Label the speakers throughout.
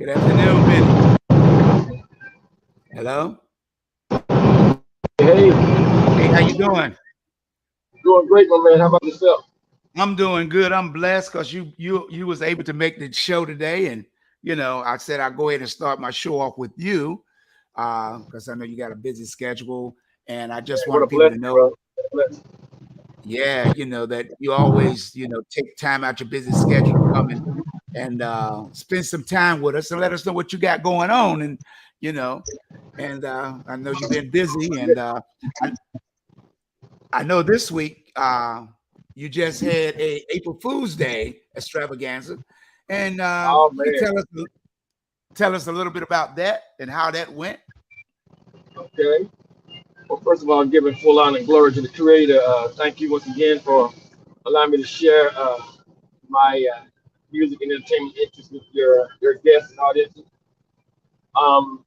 Speaker 1: Good afternoon, Benny. Hello.
Speaker 2: Hey,
Speaker 1: Hey, how you doing?
Speaker 2: doing great, my man. How about yourself?
Speaker 1: I'm doing good. I'm blessed because you was able to make the show today, and I said I'll go ahead and start my show off with you because I know you got a busy schedule, and I just
Speaker 2: Man, what
Speaker 1: wanted
Speaker 2: a
Speaker 1: people to
Speaker 2: blessing, bro.
Speaker 1: know,
Speaker 2: What a blessing.
Speaker 1: yeah, that you always take time out your busy schedule to come and spend some time with us and let us know what you got going on, and you know, and I know you've been busy, and I, I know this week you just had a April Fool's Day extravaganza, and
Speaker 2: Oh
Speaker 1: you can
Speaker 2: man.
Speaker 1: tell us a little bit about that and how that went.
Speaker 2: Okay. Well, first of all, giving full honor and glory to the Creator. Thank you once again for allowing me to share my music and entertainment interests with your guests and audience. Um,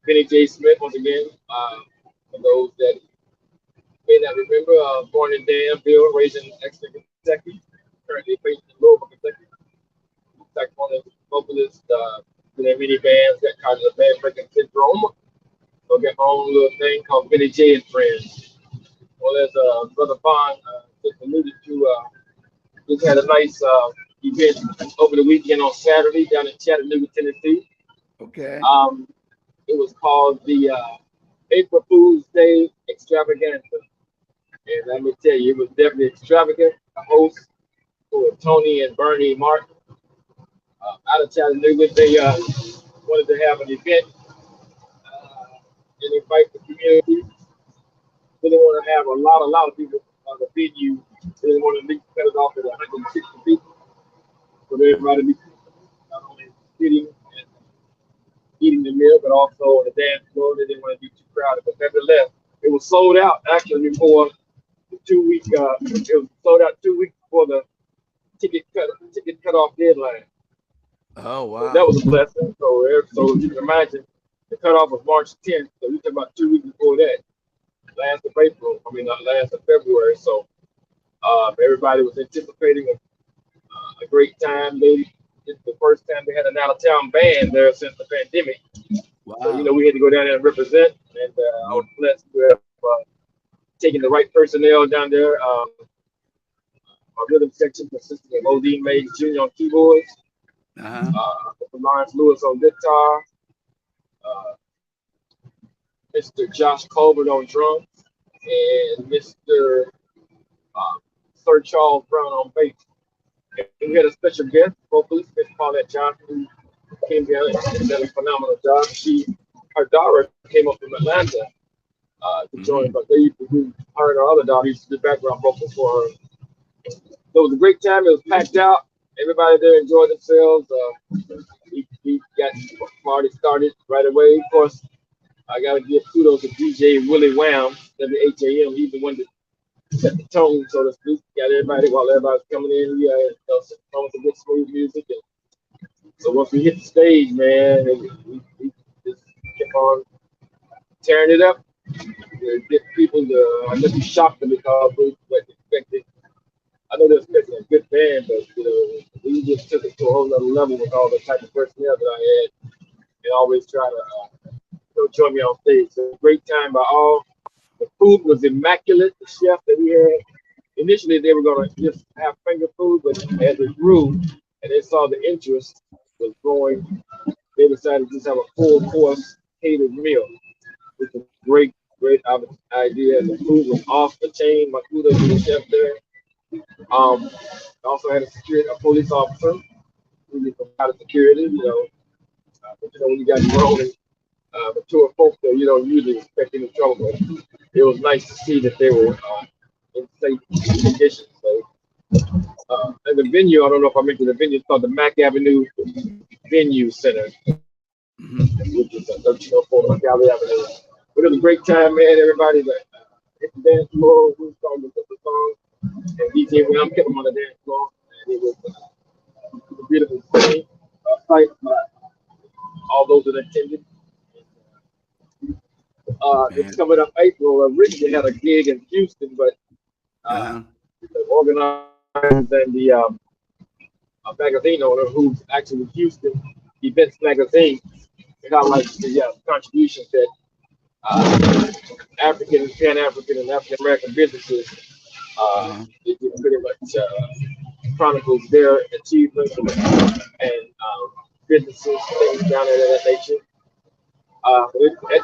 Speaker 2: Benny J. Smith once again. For those that may not remember, born in Danville, raised in Exeter, Kentucky. Currently based in Louisville, Kentucky. Saxophonist, vocalist, been in many bands, got caught in the band breaking syndrome. So I got my own little thing called Benny J and Friends. Well, as Brother Bond just alluded to, just had a nice event over the weekend on Saturday down in Chattanooga, Tennessee.
Speaker 1: Okay.
Speaker 2: Um, it was called the April Fool's Day Extravaganza. And let me tell you, it was definitely extravagant. The hosts were Tony and Bernie Martin out of Chattanooga. They wanted to have an event and invite the community. They didn't want to have a lot of people on the venue. They didn't want to cut it off at 160 people for everybody to be not only sitting and eating the meal, but also on the dance floor. They didn't want to be too crowded. But nevertheless, it was sold out actually before the 2 week. It was sold out 2 weeks before the ticket cut off deadline.
Speaker 1: Oh
Speaker 2: So that
Speaker 1: wow.
Speaker 2: was a blessing. So you can imagine the cutoff was March 10th. So you talking about 2 weeks before that, last of April. I mean, not last of February. So everybody was anticipating a great time. It's the first time they had an out of town band there since the pandemic. So
Speaker 1: Wow.
Speaker 2: we had to go down there and represent, and I
Speaker 1: No.
Speaker 2: was blessed to have taken the right personnel down there. Our rhythm section consisted of Odin Mays Jr. on keyboards,
Speaker 1: Uh-huh.
Speaker 2: Lawrence Lewis on guitar, uh, Mr. Josh Colbert on drums, and Mr. Uh, Sir Charles Brown on bass. And we had a special guest, vocalist, Miss Paulette Johnson, who came down and did a phenomenal job. Her daughter came up from Atlanta to join,
Speaker 1: Hmm.
Speaker 2: but they used to do, her and her other daughter used to do background vocals for her. So it was a great time. It was packed out. Everybody there enjoyed themselves. We got the party started right away. Of course, I got to give kudos to DJ Willie Wham, WHAM. He's the one that set the tone, so to speak. Got everybody while everybody's coming in. We some good smooth music. And so once we hit the stage, man, we just kept on tearing it up. Get people to, I guess we shocked them because we were expecting. I know they're expecting a good band, but we just took it to a whole other level with all the type of personnel that I had, and always try to join me on stage. So great time by all. The food was immaculate. The chef that we had, initially they were gonna just have finger food, but as it grew and they saw the interest was growing, they decided to just have a full course catered meal. It's a great idea. The food was off the chain. My kudos to the chef there. I also had a police officer who provided security. But when you got grown and mature folks there, you don't usually expect any trouble. But it was nice to see that they were in safe conditions. So, and the venue, I don't know if I mentioned the venue, it's called the Mack Avenue Venue Center,
Speaker 1: Hmm.
Speaker 2: which is 1304 Mack Avenue. But it was a great time, man. Everybody hit the dance floor, we started with the song, and DJ Ram kept them on the dance floor. And it was a beautiful thing, sight by all those that attended. It's
Speaker 1: Man.
Speaker 2: coming up April. Originally had a gig in Houston, but uh,
Speaker 1: Uh-huh.
Speaker 2: the organizers and the magazine owner, who's actually in Houston, events magazine. It highlights the contributions that African, Pan African, and African American businesses.
Speaker 1: Uh-huh.
Speaker 2: It pretty much chronicles their achievements and businesses, things down there of that nature. That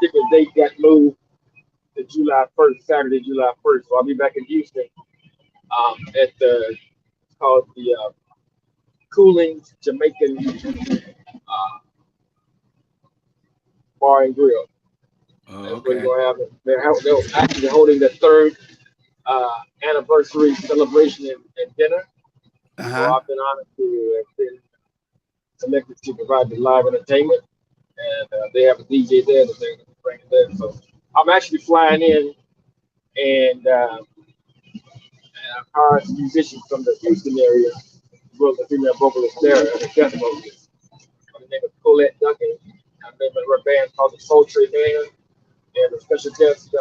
Speaker 2: particular date got moved to July 1st, Saturday, July 1st. So I'll be back in Houston at the, it's called the Cooling Jamaican Bar and Grill.
Speaker 1: Oh,
Speaker 2: That's what
Speaker 1: okay.
Speaker 2: we're going to have. They're actually holding the third anniversary celebration and dinner. So
Speaker 1: Uh-huh.
Speaker 2: I've been honored to have been selected to provide the live entertainment. And they have a DJ there that they're bringing there. So I'm actually flying in and I've hired musicians from the Houston area, as well as a female vocalist there, and a guest vocalist. Her name is Colette Duncan. I'm in her band called the Soul Tree Band, and a special guest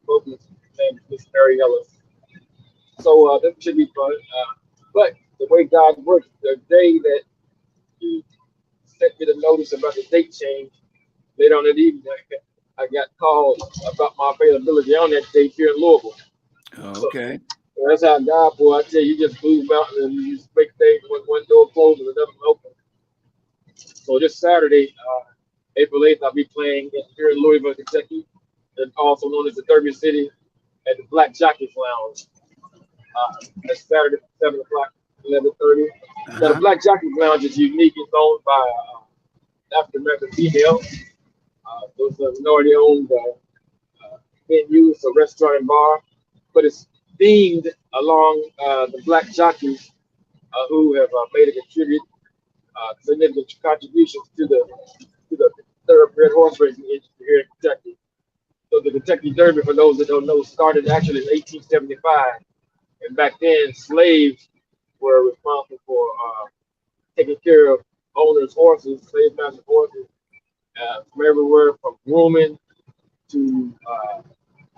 Speaker 2: vocalist named Miss Mary Ellis. So that should be fun. But the way God works, the day that He sent me the notice about the date change, later on that evening, I got called about my availability on that date here in Louisville.
Speaker 1: Oh,
Speaker 2: So
Speaker 1: okay.
Speaker 2: that's how God, boy, I tell you, you just move mountains and you just make things when one door closes and another one open. So this Saturday, April 8th, I'll be playing here in Louisville, Kentucky, and also known as the Derby City at the Black Jockey's Lounge. That's Saturday, 7 o'clock, 11:30. Now, the
Speaker 1: Uh-huh.
Speaker 2: Black Jockey's Lounge is unique. It's owned by African American female. Those are minority owned venue. It's a restaurant and bar, but it's themed along the black jockeys who have made a significant contributions to the thoroughbred horse racing industry here in Kentucky. So the Kentucky Derby, for those that don't know, started actually in 1875, and back then slaves were responsible for taking care of owners' horses, slave masters' horses, from everywhere from grooming to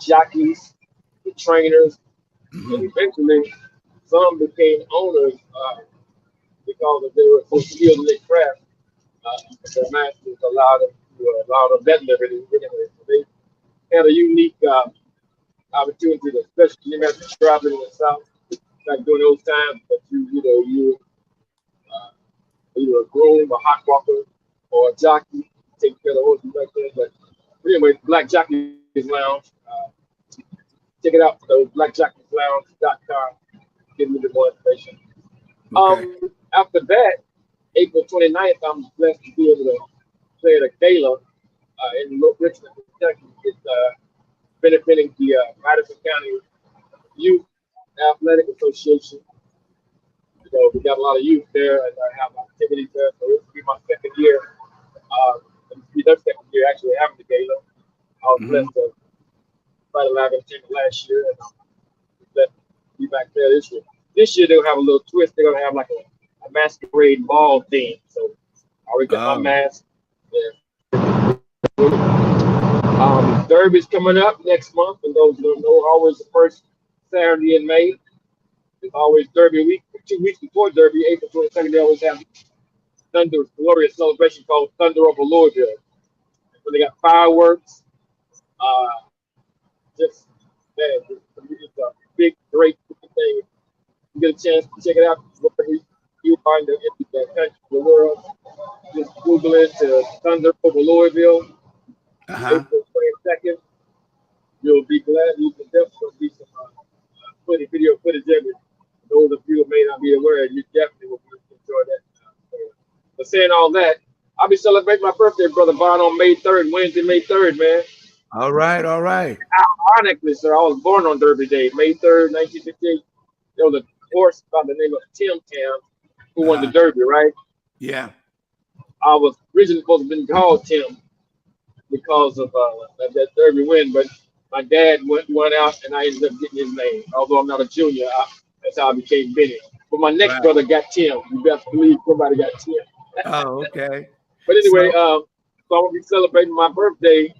Speaker 2: jockeys, to trainers, and
Speaker 1: Mm-hmm.
Speaker 2: eventually some became owners because they were so skilled in their craft. Their masters allowed them to allow them that liberty anyway. So they had a unique opportunity to, especially you have to travel in the South, like during those times that you uh, either a groom, a hot walker, or a jockey, taking care of the horses back then. But anyway, Black Jockey's Lounge. Check it out, so blackjockeylounge.com. Give me a bit more information.
Speaker 1: Okay.
Speaker 2: After that, April 29th, I'm blessed to be able to play at a gala in Richmond, Kentucky. It's benefiting the Madison County Youth Athletic Association. So we got a lot of youth there, and I have activities there. So this will be my second year. This will be their second year actually having the gala. I was
Speaker 1: Mm-hmm.
Speaker 2: blessed to fight a live entertainment last year, and I'm blessed to be back there this year. This year they'll have a little twist. They're gonna have like a masquerade ball theme. So I already got my
Speaker 1: Oh,
Speaker 2: mask. Derby's coming up next month, and those who don't know, always the first Saturday in May. It's always Derby week. 2 weeks before Derby, April 22nd, they always have Thunder glorious celebration called Thunder over Louisville. So they got fireworks. Uh, just man, it's a big, great thing. You get a chance to check it out. Wherever you find the country, the world. Just Google it to Thunder over Louisville,
Speaker 1: uh-huh.
Speaker 2: April 22nd. You'll be glad. You can definitely be some video footage of it. Those of you who may not be aware, you definitely will enjoy that. But saying all that, I'll be celebrating my birthday, Brother Vaughn, on May 3rd, Wednesday, May 3rd, man.
Speaker 1: All right, all right.
Speaker 2: Ironically, sir, I was born on Derby Day, May 3rd, 1958. There was a horse by the name of Tim Tam who won the
Speaker 1: Uh-huh.
Speaker 2: Derby, right?
Speaker 1: Yeah.
Speaker 2: I was originally supposed to have been called Tim because of that Derby win, but my dad went out and I ended up getting his name. Although I'm not a junior, that's how I became Benny. But my next
Speaker 1: Right.
Speaker 2: brother got Tim. You best believe somebody got Tim.
Speaker 1: Oh, okay.
Speaker 2: But anyway,
Speaker 1: So,
Speaker 2: so I'm gonna be celebrating my birthday, and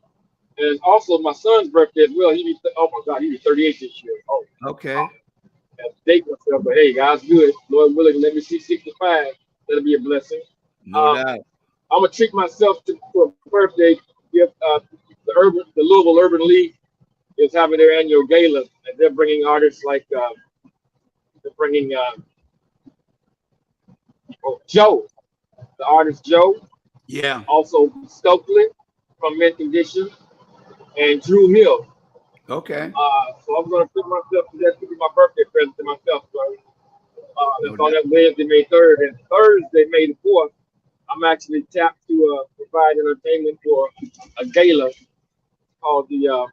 Speaker 2: it's also my son's birthday as well. Oh my God, he be 38 this year. Oh,
Speaker 1: okay.
Speaker 2: I have to date myself, but hey, God's good. Lord willing, let me see 65. That'll be a blessing.
Speaker 1: No doubt.
Speaker 2: I'm gonna treat myself to a birthday gift. The Louisville Urban League is having their annual gala, and they're bringing artists like they're bringing Joe, the artist Joe,
Speaker 1: Yeah.
Speaker 2: also Stokely from Mint Condition, and Drew Hill.
Speaker 1: Okay.
Speaker 2: So I'm gonna put myself to that to be my birthday present to myself. So,
Speaker 1: No
Speaker 2: it's on
Speaker 1: doubt.
Speaker 2: that Wednesday, May 3rd, and Thursday, May the 4th. I'm actually tapped to provide entertainment for a gala called the uh,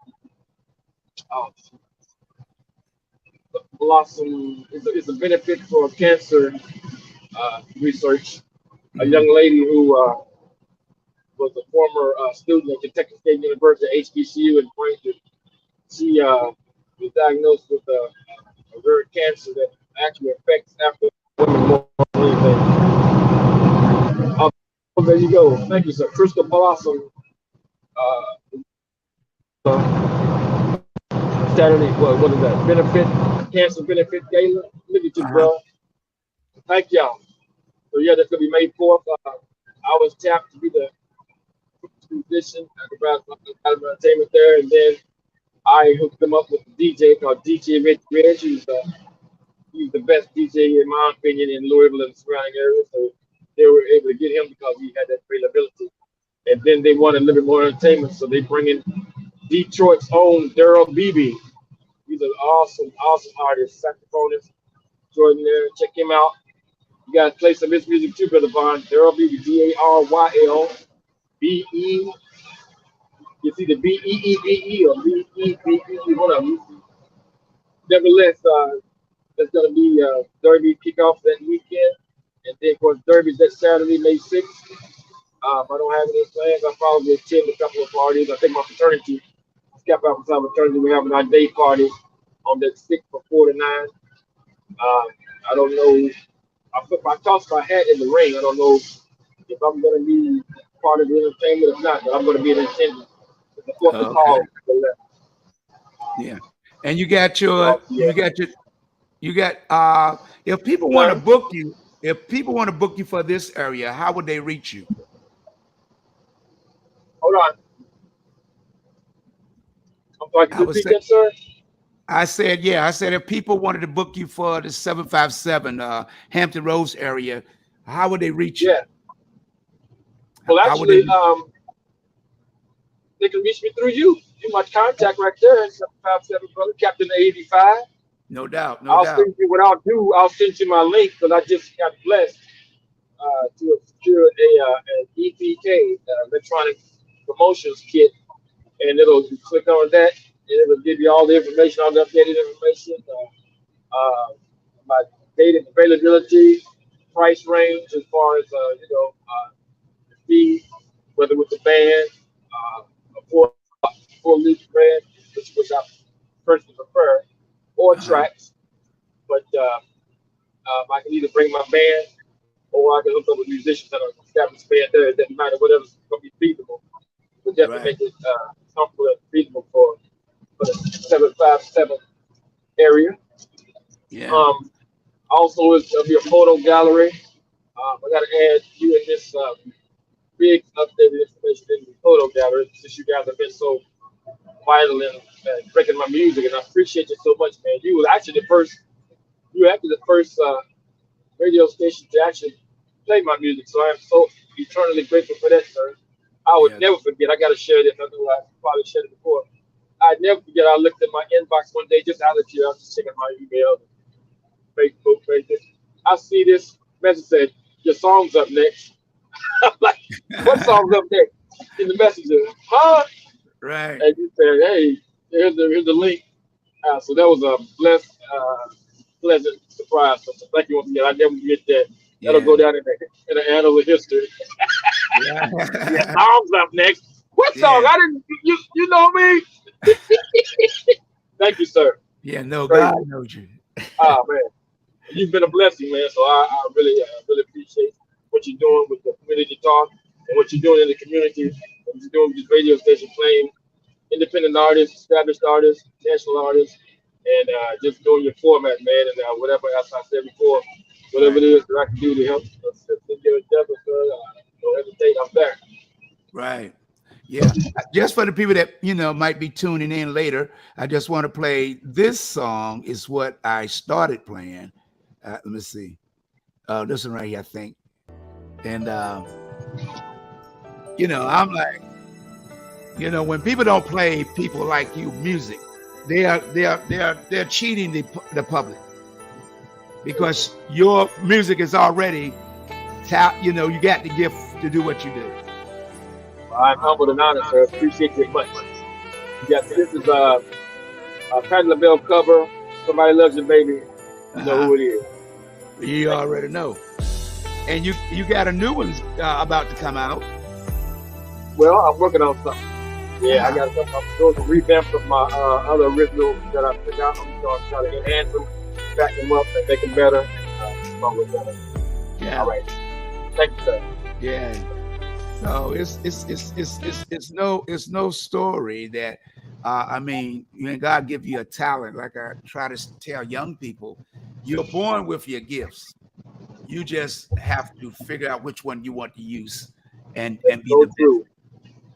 Speaker 2: Blossom. It's a benefit for cancer research. A
Speaker 1: Hmm.
Speaker 2: young lady who was a former student at Kentucky State University, HBCU in Frankfurt. She was diagnosed with a rare cancer that actually affects African women more than anything. Oh, there you go. Thank you, sir. Crystal Blossom. Saturday, what is that? Cancer benefit gala. Look at you,
Speaker 1: Uh-huh.
Speaker 2: bro. Thank y'all. So yeah, that's gonna be May 4th. I was tapped to be the musician and provide some entertainment there, and then I hooked them up with a DJ called DJ Rich Rich. He's the best DJ in my opinion in Louisville and the surrounding area. So they were able to get him because he had that availability. And then they wanted a little bit more entertainment, so they bring in Detroit's own Daryl Beebe. He's an awesome artist, saxophonist. Jordan there, check him out. You gotta play some of his music too, brother Vaughn. Daryl Beebe, Daryl Bee. You see the Beebe or Bee, one of them. Nevertheless, there's gonna be Derby kickoff that weekend, and then of course Derby's that Saturday, May 6th. I don't have any plans. I'll probably attend a couple of parties. I think my fraternity, Scap Alpha fraternity, we're having our day party on that 6th from 4 to 9. Uh, I don't know. I tossed my hat in the ring. I don't know if I'm going to be part of the entertainment or not, but I'm going to be in attendance. It's a fourth
Speaker 1: Okay.
Speaker 2: call.
Speaker 1: Yeah. And you got your,
Speaker 2: Yeah.
Speaker 1: if people want to
Speaker 2: Sir,
Speaker 1: book you, if people want to book you for this area, how would they reach you?
Speaker 2: hold on. I'm sorry, can
Speaker 1: I
Speaker 2: you
Speaker 1: would
Speaker 2: repeat
Speaker 1: say,
Speaker 2: that, sir?
Speaker 1: I said if people wanted to book you for the 757 Hampton Roads area, how would they reach you?
Speaker 2: Yeah. Well,
Speaker 1: How would they?
Speaker 2: actually, they can reach me through you. You my contact right there, 757 brother, Captain85.
Speaker 1: No doubt, no
Speaker 2: I'll
Speaker 1: doubt.
Speaker 2: send you what I'll do. I'll send you my link because I just got blessed to secure an EPK, electronic promotions kit, and it'll you click on that, and it'll give you all the information, all the updated information, my date of availability, price range as far as the fee, whether with the band, a full leaf band, which I personally prefer, or
Speaker 1: Uh-huh.
Speaker 2: tracks. But I can either bring my band or I can hook up with musicians that are established band there. It doesn't matter, whatever's going to be feasible. We'll definitely
Speaker 1: Right.
Speaker 2: make it comfortable and feasible for the 757 area.
Speaker 1: Yeah.
Speaker 2: Um, Also, it's going to be a photo gallery. I got to add you in this big updated information in the photo gallery since you guys have been so vital in breaking my music, and I appreciate you so much, man. You were actually the first radio station to actually play my music, so I am so eternally grateful for that, sir. I would
Speaker 1: Yeah.
Speaker 2: never forget. I got to share this. I know I probably shared it before. I'd never forget. I looked at my inbox one day, just out of here. I was just checking my email, Facebook, Facebook. I see this message said, "Your song's up next." I'm like, "What song's up next?" In the messenger, huh?
Speaker 1: Right.
Speaker 2: And you said, "Hey, here's the link." So that was a pleasant surprise. So thank you once again. I never forget that. That'll
Speaker 1: Yeah.
Speaker 2: go down in the annals of history. Yeah,
Speaker 1: Right.
Speaker 2: songs up next. What song?
Speaker 1: Yeah.
Speaker 2: I didn't. You know me. Thank you, sir.
Speaker 1: Yeah. No, God
Speaker 2: Crazy.
Speaker 1: knows you.
Speaker 2: Ah man, you've been a blessing, man. So I really appreciate what you're doing with the community talk and what you're doing in the community. What you're doing with this radio station, playing independent artists, established artists, national artists, and just doing your format, man. And whatever else I said before, Whatever
Speaker 1: right,
Speaker 2: it is that I can do to help assist and get a deficit, don't hesitate. I'm there.
Speaker 1: right. Yeah. Just for the people that, might be tuning in later, I just want to play this song is what I started playing. Let me see. This one right here, I think. And I'm like, when people don't play people like you music, they're cheating the public because your music is already you got the gift to do what you do.
Speaker 2: I'm humbled and honored, sir. Appreciate you much. Yes, this is a Patti LaBelle cover. Somebody loves you, baby. You know
Speaker 1: Uh-huh.
Speaker 2: who it is.
Speaker 1: You already know. And you got a new one about to come out.
Speaker 2: Well, I'm working on something. Yeah, I
Speaker 1: Uh-huh.
Speaker 2: got something. I'm doing some revamps of my other originals that I took out. I'm going to try to enhance them, back them up, and make them better. Come with better.
Speaker 1: Yeah.
Speaker 2: All right. Thank you, sir.
Speaker 1: Yeah. So it's no story that I mean, when God give you a talent, like I try to tell young people, you're born with your gifts. You just have to figure out which one you want to use
Speaker 2: Let's
Speaker 1: and be
Speaker 2: go
Speaker 1: the best.
Speaker 2: through.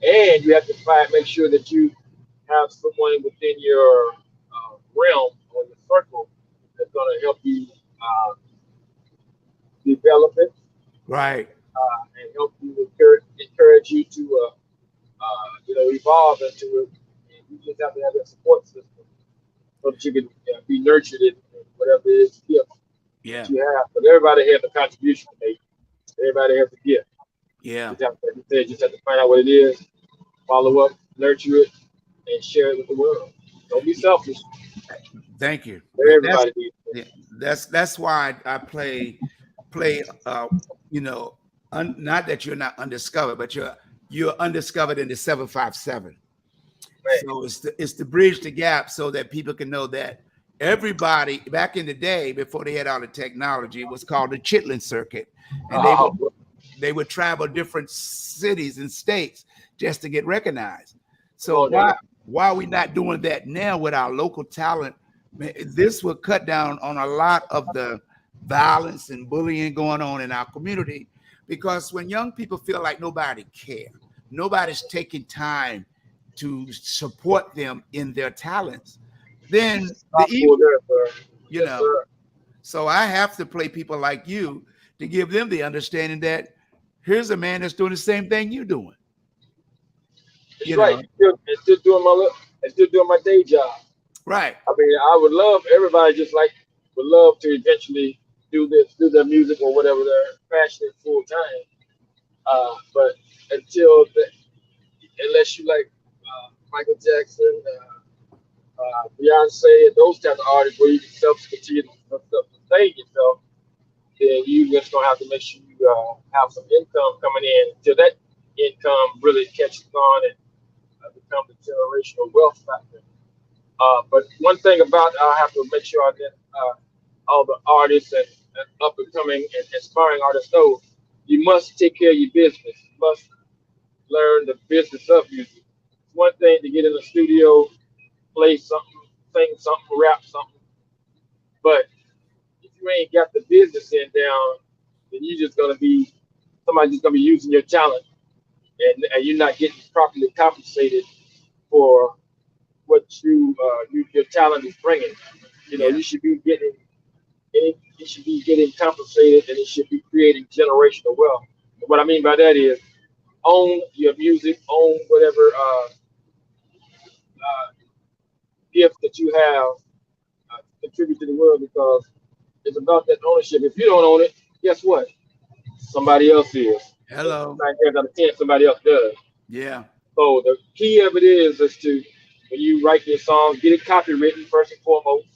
Speaker 2: And you have to make sure that you have someone within your realm or your circle that's going to help you develop it
Speaker 1: Right.
Speaker 2: and help you encourage you to evolve into it. And you just have to have that support system so that you can be nurtured in whatever it is gift that
Speaker 1: Yeah.
Speaker 2: you have. But everybody has a contribution to make. Everybody has a gift.
Speaker 1: Yeah.
Speaker 2: Just have to find out what it is, follow up, nurture it, and share it with the world. Don't be selfish.
Speaker 1: Thank you. That's
Speaker 2: Everybody needs it.
Speaker 1: yeah, that's why I play you know not that you're not undiscovered, but you're undiscovered in the 757.
Speaker 2: Right.
Speaker 1: So it's to bridge the gap so that people can know that everybody back in the day before they had all the technology, it was called the Chitlin circuit, and
Speaker 2: Oh,
Speaker 1: they would travel different cities and states just to get recognized.
Speaker 2: come
Speaker 1: So
Speaker 2: on now.
Speaker 1: why are we not doing that now with our local talent? Man, this will cut down on a lot of the violence and bullying going on in our community because when young people feel like nobody care, nobody's taking time to support them in their talents, then the
Speaker 2: Possible
Speaker 1: evil,
Speaker 2: there, sir.
Speaker 1: you
Speaker 2: Yes,
Speaker 1: know.
Speaker 2: sir.
Speaker 1: So I have to play people like you to give them the understanding that here's a man that's doing the same thing you're doing,
Speaker 2: It's
Speaker 1: you
Speaker 2: right.
Speaker 1: know.
Speaker 2: Still doing still doing my day job.
Speaker 1: Right.
Speaker 2: I mean, I would love everybody just like would love to eventually do their music or whatever they're passionate full time. But until the, unless you like Michael Jackson, Beyonce, and those type of artists where you can continue to sustain yourself, then you just gonna have to make sure you have some income coming in until that income really catches on and becomes a generational wealth factor. But one thing about I have to make sure I let all the artists and up and coming and aspiring artists know you must take care of your business. You must learn the business of music. It's one thing to get in the studio, play something, sing something, rap something, but if you ain't got the business end down, then you just gonna be somebody just gonna be using your talent and you're not getting properly compensated for what your talent is bringing. You know,
Speaker 1: Yeah.
Speaker 2: you should be getting you should be getting compensated and it should be creating generational wealth. And what I mean by that is own your music, own whatever gift that you have to contribute to the world because it's about that ownership. If you don't own it, guess what? Somebody else is. And
Speaker 1: Hello.
Speaker 2: 9 times out of 10, somebody else does.
Speaker 1: Yeah.
Speaker 2: So the key of it is to when you write your song, get it copywritten first and foremost,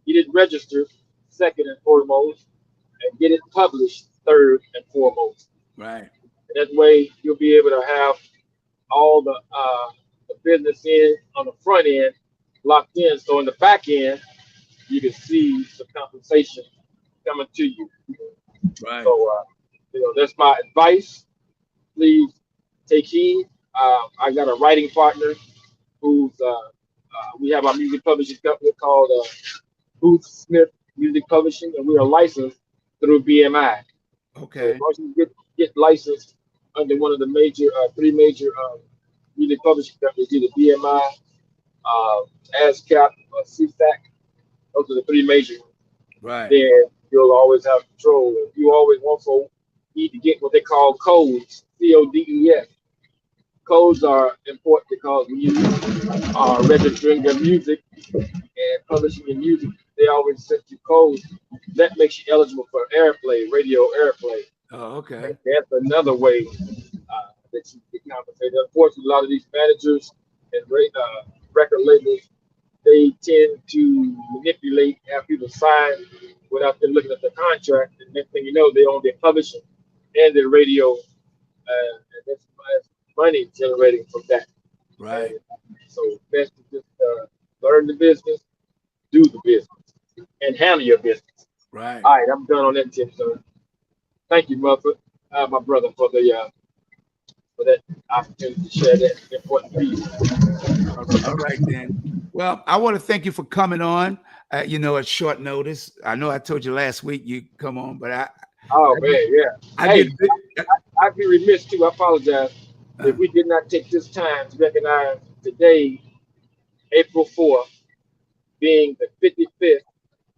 Speaker 2: get it registered second and foremost, and get it published third and foremost.
Speaker 1: Right.
Speaker 2: That way, you'll be able to have all the business in on the front end locked in. So in the back end, you can see the compensation coming to you.
Speaker 1: Right.
Speaker 2: So, that's my advice. Please take heed. I got a writing partner who's we have our music publishing company called Booth Smith Music Publishing, and we are licensed through BMI. So as
Speaker 1: Okay.
Speaker 2: long as you get licensed under one of the major, three major music publishing companies, either BMI, uh, ASCAP, or CFAC, those are the three major ones,
Speaker 1: Right.
Speaker 2: then you'll always have control. And you always also need to get what they call codes, CODES. Codes are important because when you are registering your music and publishing your music, they always set you codes. That makes you eligible for airplay, radio airplay.
Speaker 1: Oh, okay.
Speaker 2: That's another way that you get compensated. Unfortunately, a lot of these managers and record labels, they tend to manipulate, have people sign without them looking at the contract. And next thing you know, they own their publishing and their radio, and that's money generating from that.
Speaker 1: Right.
Speaker 2: And so best to just learn the business, do the business, and handle your business.
Speaker 1: Right.
Speaker 2: All right, I'm done on that tip, sir. Thank you, mother, my brother, for that opportunity to share that important piece.
Speaker 1: All right then. Well, I want to thank you for coming on. At short notice. I know I told you last week you come on, but
Speaker 2: Oh man, yeah.
Speaker 1: I
Speaker 2: Hey,
Speaker 1: did.
Speaker 2: I'd be remiss too. I apologize
Speaker 1: Uh,
Speaker 2: if we did not take this time to recognize today, April 4th, being the 55th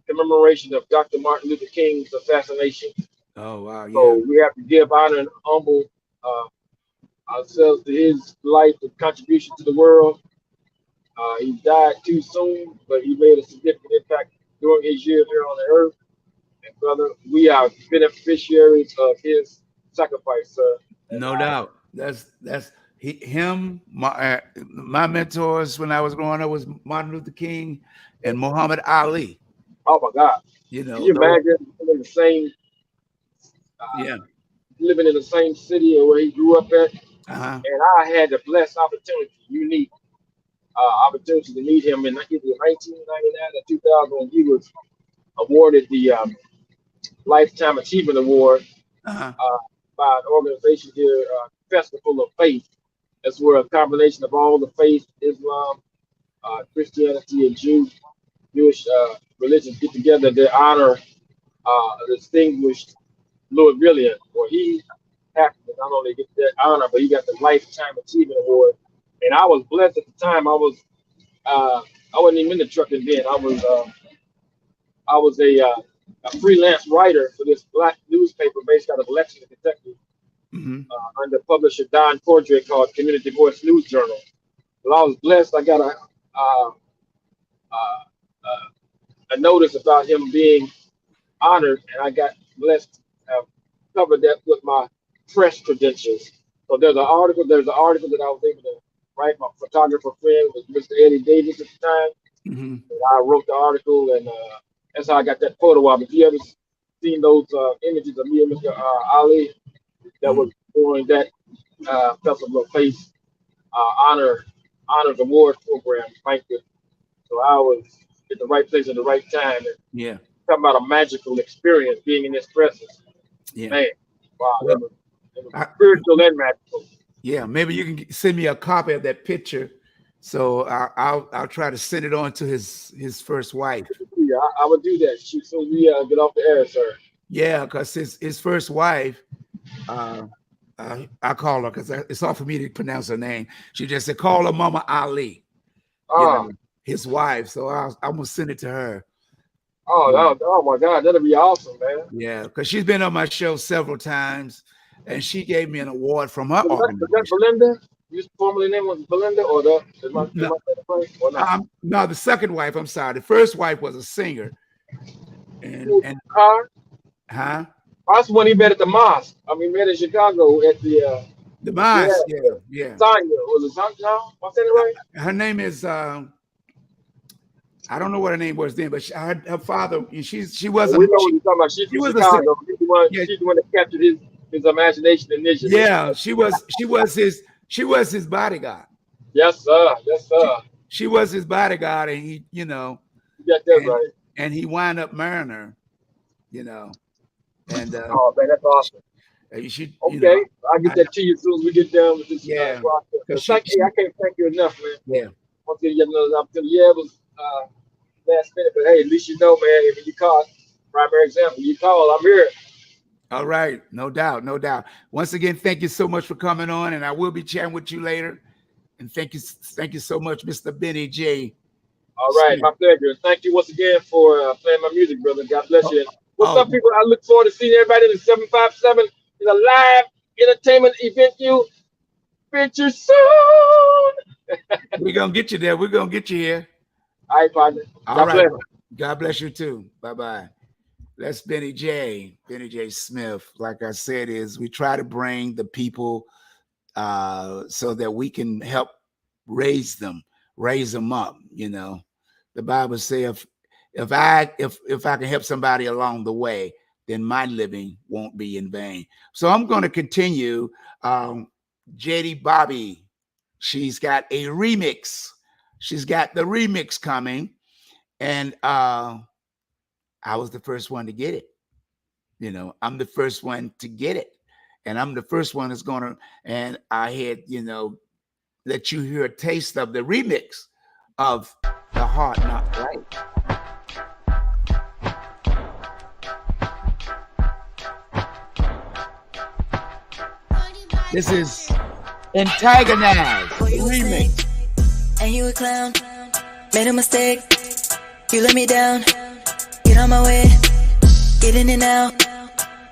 Speaker 2: commemoration of Dr. Martin Luther King's assassination.
Speaker 1: oh wow, yeah.
Speaker 2: So we have to give honor and humble uh, ourselves to his life and contribution to the world. He died too soon, but he made a significant impact during his years here on the earth. And brother, we are beneficiaries of his sacrifice, sir. And
Speaker 1: No doubt. Him. My mentors when I was growing up was Martin Luther King and Muhammad Ali.
Speaker 2: oh my God, can you
Speaker 1: Those.
Speaker 2: imagine living in the same, uh,
Speaker 1: Yeah.
Speaker 2: living in the same city or where he grew up at?
Speaker 1: Uh-huh.
Speaker 2: And I had the blessed opportunity, unique opportunity to meet him in either 1999 or 2000 when he was awarded the Lifetime Achievement Award
Speaker 1: Uh-huh.
Speaker 2: uh, by an organization here, Festival of Faith. That's where a combination of all the faith, Islam, Christianity, and Jewish religions get together to honor a distinguished Louis Brilliant. Well, he happened to not only get that honor, but he got the Lifetime Achievement Award. And I was blessed at the time. I wasn't even in the trucking then. I was a freelance writer for this black newspaper based out of Lexington, Kentucky,
Speaker 1: Hmm.
Speaker 2: under publisher Don Cordray called Community Voice News Journal. Well, I was blessed. I got uh, uh, a notice about him being honored, and I got blessed to have covered that with my press credentials. So There's an article that I was able to write. My photographer friend was Mr. Eddie Davis at the time.
Speaker 1: Hmm.
Speaker 2: And I wrote the article, and that's how I got that photo of. If you ever seen those images of me and Mr. Ali, that
Speaker 1: Hmm.
Speaker 2: was during that Festival of Faith honors award program banquet. So I was at the right place at the right time. And
Speaker 1: Yeah.
Speaker 2: talking about a magical experience being in his presence.
Speaker 1: Yeah.
Speaker 2: Man, wow,
Speaker 1: Well,
Speaker 2: that was
Speaker 1: I,
Speaker 2: spiritual and magical.
Speaker 1: yeah. Maybe you can send me a copy of that picture, so I'll try to send it on to his first wife.
Speaker 2: Yeah, I would do that. As soon as we get off the air, sir.
Speaker 1: Yeah, because his first wife, uh, I call her because it's hard for me to pronounce her name. She just said, "Call her Mama Ali."
Speaker 2: Oh,
Speaker 1: His wife. So I'm gonna send it to her.
Speaker 2: oh my God, that'll be awesome, man.
Speaker 1: Yeah, because she's been on my show several times, and she gave me an award from her
Speaker 2: Was that
Speaker 1: organization.
Speaker 2: Belinda? You formerly name was Belinda, or the is my
Speaker 1: No,
Speaker 2: right or not?
Speaker 1: no, the second wife. I'm sorry. The first wife was a singer,
Speaker 2: Who,
Speaker 1: and
Speaker 2: Car?
Speaker 1: huh?
Speaker 2: That's when he met at the mosque. I mean, met in Chicago at the
Speaker 1: The
Speaker 2: yeah,
Speaker 1: Mars. Yeah, yeah.
Speaker 2: Sonya. Was it Sonya? No, am I saying it right?
Speaker 1: Her name is. I don't know what her name was then, but her father. She was
Speaker 2: Well,
Speaker 1: a
Speaker 2: we know what you're talking about. She's
Speaker 1: she
Speaker 2: from
Speaker 1: was a
Speaker 2: Chicago.
Speaker 1: yeah,
Speaker 2: She's the one that captured his imagination initially.
Speaker 1: yeah. She was his bodyguard.
Speaker 2: Yes, sir. Yes,
Speaker 1: She,
Speaker 2: sir.
Speaker 1: she was his bodyguard, and he,
Speaker 2: You got that
Speaker 1: and
Speaker 2: right.
Speaker 1: and he wound up marrying her, you know, and
Speaker 2: Oh man, that's awesome.
Speaker 1: she,
Speaker 2: Okay, I'll get
Speaker 1: I,
Speaker 2: that to you as soon as we get done with this
Speaker 1: yeah,
Speaker 2: process.
Speaker 1: because
Speaker 2: Hey, I can't thank you enough, man.
Speaker 1: yeah,
Speaker 2: Want to get another opportunity. Yeah, it was last minute, but hey, at least you know, man, when you caught, primary example. You call, I'm here.
Speaker 1: All right, no doubt, no doubt. Once again, thank you so much for coming on, and I will be chatting with you later. And thank you so much, Mr. Benny J.
Speaker 2: All right,
Speaker 1: Smith.
Speaker 2: my pleasure. Thank you once again for playing my music, brother. God bless
Speaker 1: Oh,
Speaker 2: you. And what's
Speaker 1: oh,
Speaker 2: up, people? I look forward to seeing everybody in the 757 in a live entertainment event. You feature soon.
Speaker 1: we're gonna get you there. We're gonna get you here.
Speaker 2: All right, partner.
Speaker 1: All
Speaker 2: God
Speaker 1: right,
Speaker 2: bless.
Speaker 1: bro. God bless you too. Bye bye. That's Benny J. Smith. Like I said, is we try to bring the people so that we can help raise them up. You know, the Bible says if I can help somebody along the way, then my living won't be in vain. So I'm going to continue. JD Barbee, she's got a remix. She's got the remix coming, and I was the first one to get it. You know, I'm the first one to get it. And I'm the first one that's gonna, and I had, let you hear a taste of the remix of The Heart Not Right. This is Antagonized, the remix.
Speaker 3: And you a clown, made a mistake, you let me down, get on my way, get in and out,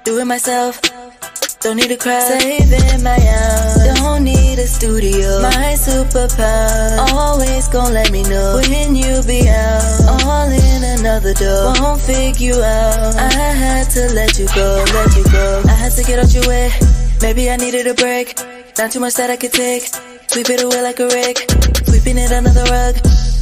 Speaker 3: do it myself, don't need a crowd, saving my house, don't need a studio, my superpower, always gon' let me know, when you be out, all in another door, won't figure you out, I had to let you go, I had to get out your way, maybe I needed a break, not too much that I could take, sweep it away like a rake, sweeping it under the rug,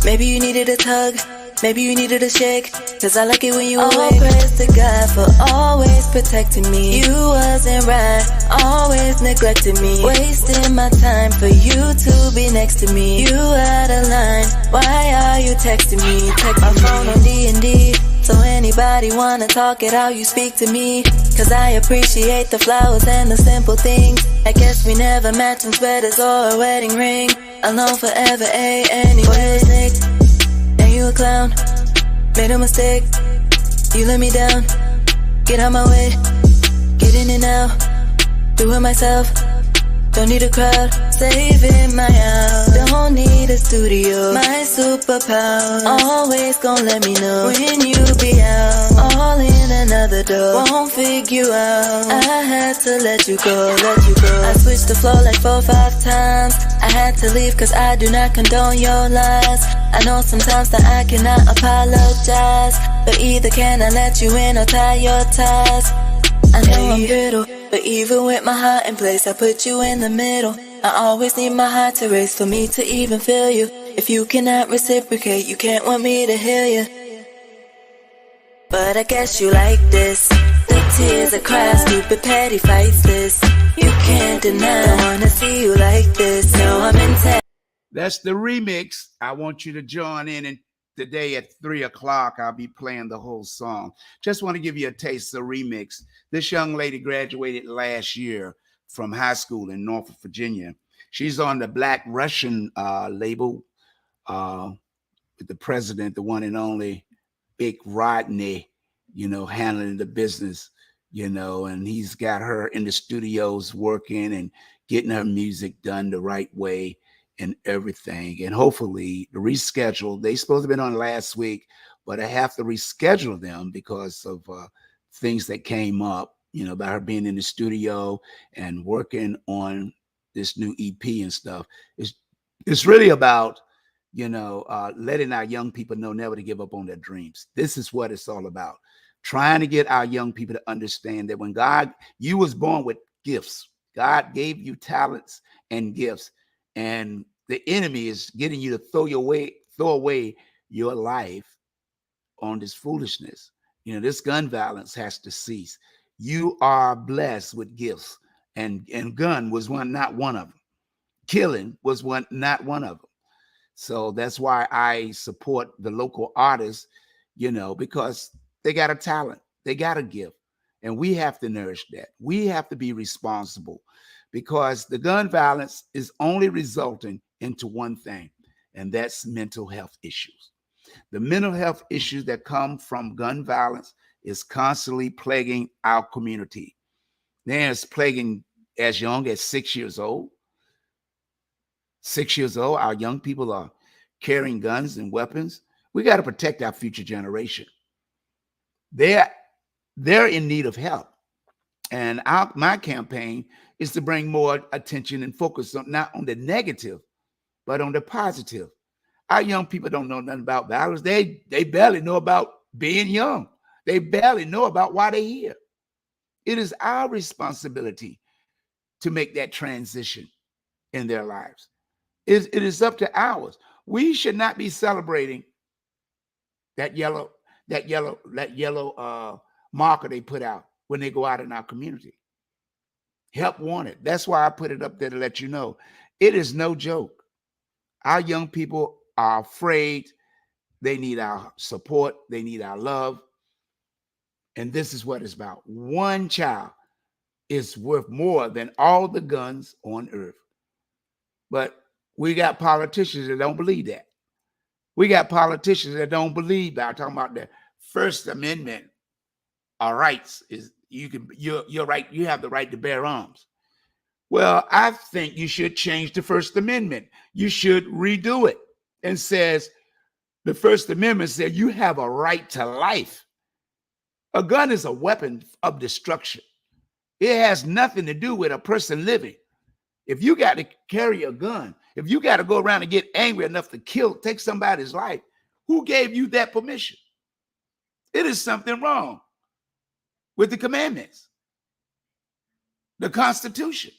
Speaker 3: maybe you needed a tug, maybe you needed a shake, cause I like it when you awake. All praise to God for always protecting me, you wasn't right, always neglecting me, wasting my time for you to be next to me, you out of line, why are you texting me, my phone on D&D, so anybody wanna talk it out, you speak to me, cause I appreciate the flowers and the simple things, I guess we never matching sweaters or a wedding ring, alone forever, anyway, Nick, and you a clown, made a mistake, you let me down, get out my way, get in and out, do it myself, don't need a crowd, saving my house, don't need a studio, my superpower, always gon' let me know, when you be out, all in another door, won't figure you out, I had to let you go, I switched the flow like 4 or 5 times, I had to leave cause I do not condone your lies, I know sometimes that I cannot apologize, but either can I let you in or tie your ties, I know I'm brittle, but even with my heart in place, I put you in the middle. I always need my heart to race for me to even feel you. If you cannot reciprocate, you can't want me to heal you. But I guess you like this. The tears I cry, stupid petty fights this. You can't deny, I wanna see you like this. No, I'm in.
Speaker 1: That's the remix. I want you to join in and today at 3 o'clock, I'll be playing the whole song. Just want to give you a taste of the remix. This young lady graduated last year from high school in Norfolk, Virginia. She's on the Black Russian label with the president, the one and only Big Rodney, handling the business, and he's got her in the studios working and getting her music done the right way and everything. And hopefully the reschedule, they supposed to have been on last week, but I have to reschedule them because of things that came up, about her being in the studio and working on this new EP and stuff. It's really about, letting our young people know never to give up on their dreams. This is what it's all about. Trying to get our young people to understand that when you was born with gifts, God gave you talents and gifts, and the enemy is getting you to throw away your life on this foolishness. This gun violence has to cease. You are blessed with gifts, and gun was not one of them. Killing was not one of them. So that's why I support the local artists, because they got a talent, they got a gift, and we have to nourish that. We have to be responsible, because the gun violence is only resulting into one thing, and that's mental health issues. The mental health issues that come from gun violence is constantly plaguing our community. Then it's plaguing as young as 6 years old. 6 years old, our young people are carrying guns and weapons. We got to protect our future generation. They're in need of help. And my campaign is to bring more attention and focus on not on the negative, but on the positive. Our young people don't know nothing about violence. They barely know about being young. They barely know about why they're here. It is our responsibility to make that transition in their lives. It is up to ours. We should not be celebrating that yellow marker they put out when they go out in our community. Help wanted. That's why I put it up there to let you know. It is no joke. Our young people are afraid. They need our support. They need our love. And this is what it's about. One child is worth more than all the guns on earth. But we got politicians that don't believe that. We got politicians that don't believe that. Talking about the First Amendment, our rights is you're right. You have the right to bear arms. Well, I think you should change the First Amendment. You should redo it and says the First Amendment said you have a right to life. A gun is a weapon of destruction. It has nothing to do with a person living. If you got to carry a gun, if you got to go around and get angry enough to take somebody's life, who gave you that permission? It is something wrong with the commandments, the Constitution.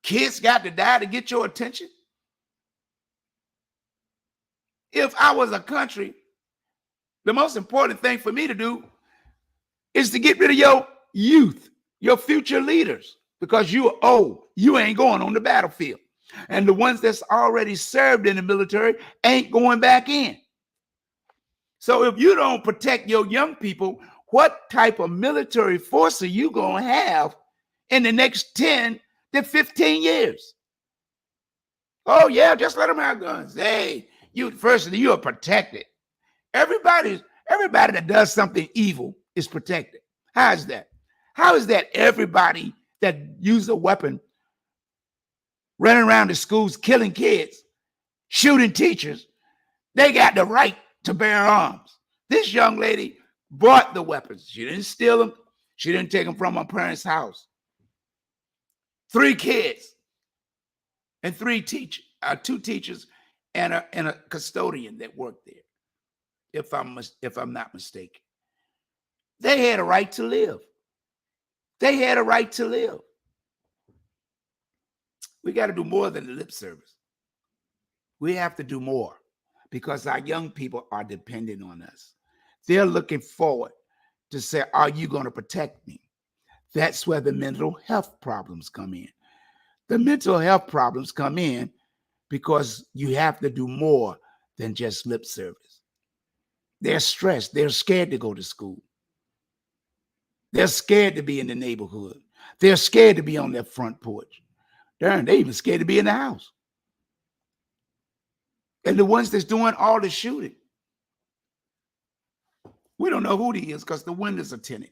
Speaker 1: Kids got to die to get your attention. If I was a country, the most important thing for me to do is to get rid of your youth, your future leaders, because you are old. You ain't going on the battlefield. And the ones that's already served in the military ain't going back in. So if you don't protect your young people, what type of military force are you going to have in the next 10 to 15 years? Oh, yeah, just let them have guns. Hey, you are protected. Everybody that does something evil is protected. How is that? How is that everybody that uses a weapon running around the schools, killing kids, shooting teachers, they got the right to bear arms? This young lady bought the weapons. She didn't steal them. She didn't take them from her parents' house. 3 kids and 2 teachers and a custodian that worked there, if I'm not mistaken. They had a right to live. They had a right to live. We got to do more than the lip service. We have to do more because our young people are dependent on us. They're looking forward to say, are you going to protect me? That's where the mental health problems come in. The mental health problems come in because you have to do more than just lip service. They're stressed. They're scared to go to school. They're scared to be in the neighborhood. They're scared to be on their front porch. Darn, they're even scared to be in the house. And the ones that's doing all the shooting, we don't know who he is because the windows are tinted.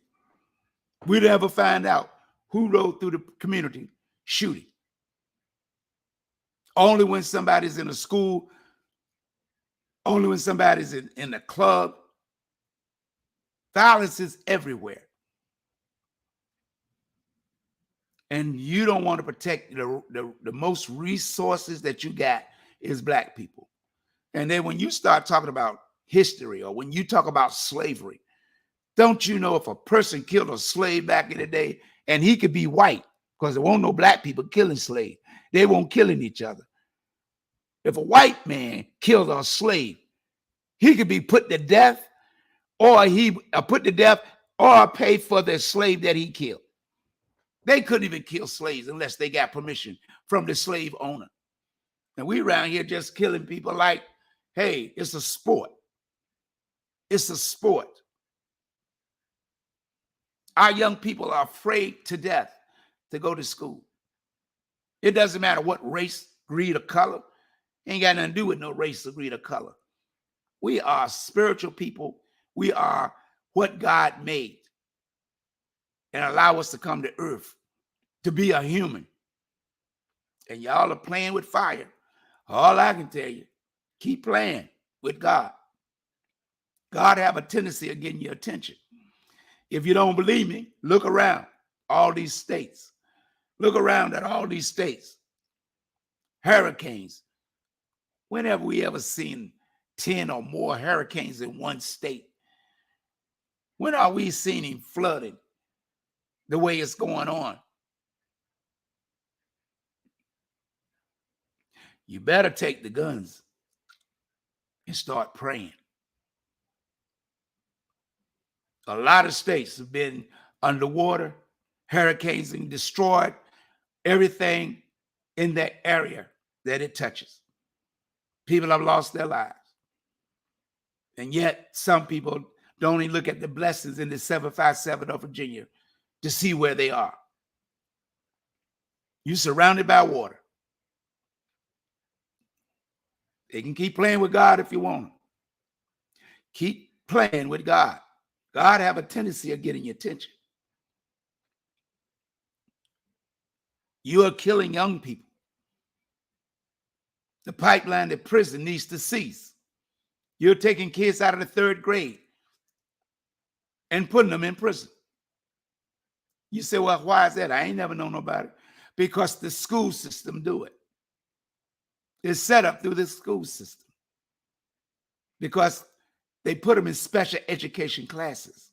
Speaker 1: We'd never find out who rode through the community shooting. Only when somebody's in a school, only when somebody's in a club. Violence is everywhere. And you don't want to protect the most resources that you got is Black people. And then when you start talking about history or when you talk about slavery, don't you know if a person killed a slave back in the day and he could be white because there won't no Black people killing slaves. They won't killing each other. If a white man killed a slave, he could be put to death or pay for the slave that he killed. They couldn't even kill slaves unless they got permission from the slave owner. And we around here just killing people like, hey, it's a sport. It's a sport. Our young people are afraid to death to go to school. It doesn't matter what race, creed, or color. Ain't got nothing to do with no race, or creed, or color. We are spiritual people. We are what God made and allow us to come to earth to be a human. And y'all are playing with fire. All I can tell you, keep playing with God. God have a tendency of getting your attention. If you don't believe me, look around all these states. Look around at all these states. Hurricanes. When have we ever seen 10 or more hurricanes in one state? When are we seeing flooded the way it's going on? You better take the guns and start praying. A lot of states have been underwater, hurricanes and destroyed everything in that area that it touches. People have lost their lives. And yet some people don't even look at the blessings in the 757 of Virginia to see where they are. You're surrounded by water. They can keep playing with God if you want. Keep playing with God. God have a tendency of getting your attention. You are killing young people. The pipeline to prison needs to cease. You're taking kids out of the 3rd grade and putting them in prison. You say, well, why is that? I ain't never known nobody. Because the school system do it. It's set up through the school system. Because they put them in special education classes.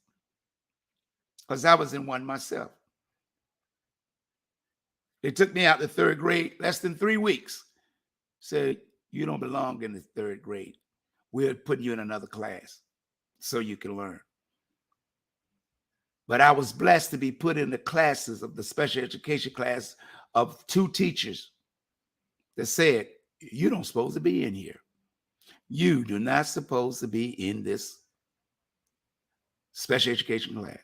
Speaker 1: Because I was in one myself. They took me out the 3rd grade less than 3 weeks. Said, you don't belong in the 3rd grade. We'll put you in another class so you can learn. But I was blessed to be put in the classes of the special education class of 2 teachers that said, you don't supposed to be in here. You do not supposed to be in this special education class.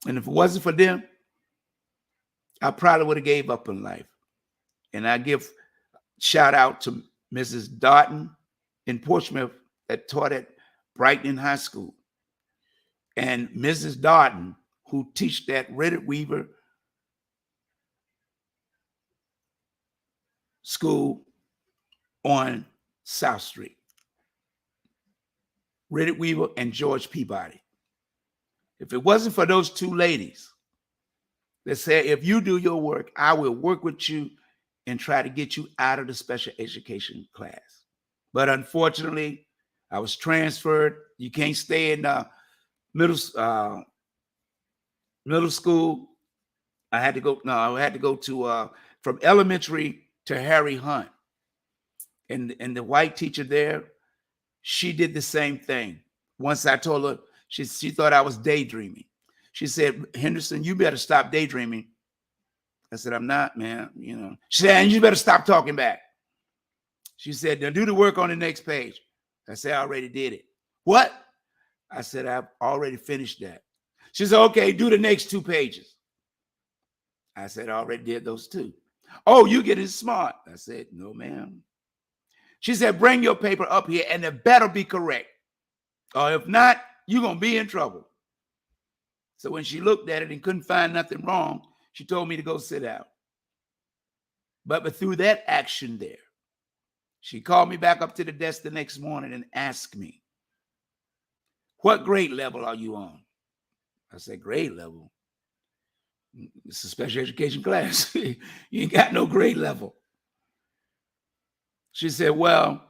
Speaker 1: And if it wasn't for them, I probably would have gave up in life. And I give shout out to Mrs. Darton in Portsmouth that taught at Brighton High School. And Mrs. Darton, who teach at Reddit Weaver School on South Street. Reddit Weaver and George Peabody. If it wasn't for those 2 ladies that said, if you do your work, I will work with you and try to get you out of the special education class. But unfortunately, I was transferred. You can't stay in middle school. I had to go to from elementary to Harry Hunt. And the white teacher there, she did the same thing. Once I told her, she thought I was daydreaming. She said, Henderson, you better stop daydreaming. I said, I'm not, man. You know. She said, and you better stop talking back. She said, now do the work on the next page. I said, I already did it. What? I said, I've already finished that. She said, okay, do the next 2 pages. I said, I already did those 2. Oh, you getting smart. I said, no, ma'am. She said, bring your paper up here and it better be correct. Or if not, you're going to be in trouble. So when she looked at it and couldn't find nothing wrong, she told me to go sit down. But through that action there, she called me back up to the desk the next morning and asked me, what grade level are you on? I said, grade level? It's a special education class. You ain't got no grade level. She said, well,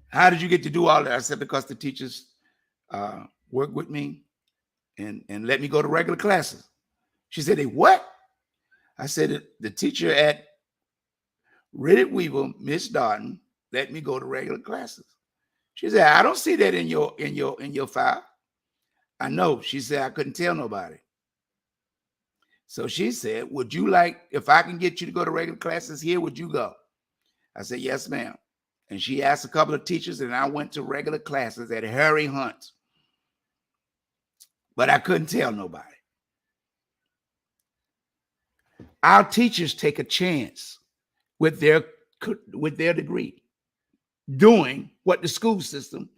Speaker 1: how did you get to do all that? I said, because the teachers worked with me and let me go to regular classes. She said, they what? I said, the teacher at Reddit Weaver, Miss Darton, let me go to regular classes. She said, I don't see that in your file. I know. She said, I couldn't tell nobody. So she said, would you like, if I can get you to go to regular classes here, would you go? I said, yes, ma'am. And she asked a couple of teachers, and I went to regular classes at Harry Hunt. But I couldn't tell nobody. Our teachers take a chance with their degree, doing what the school system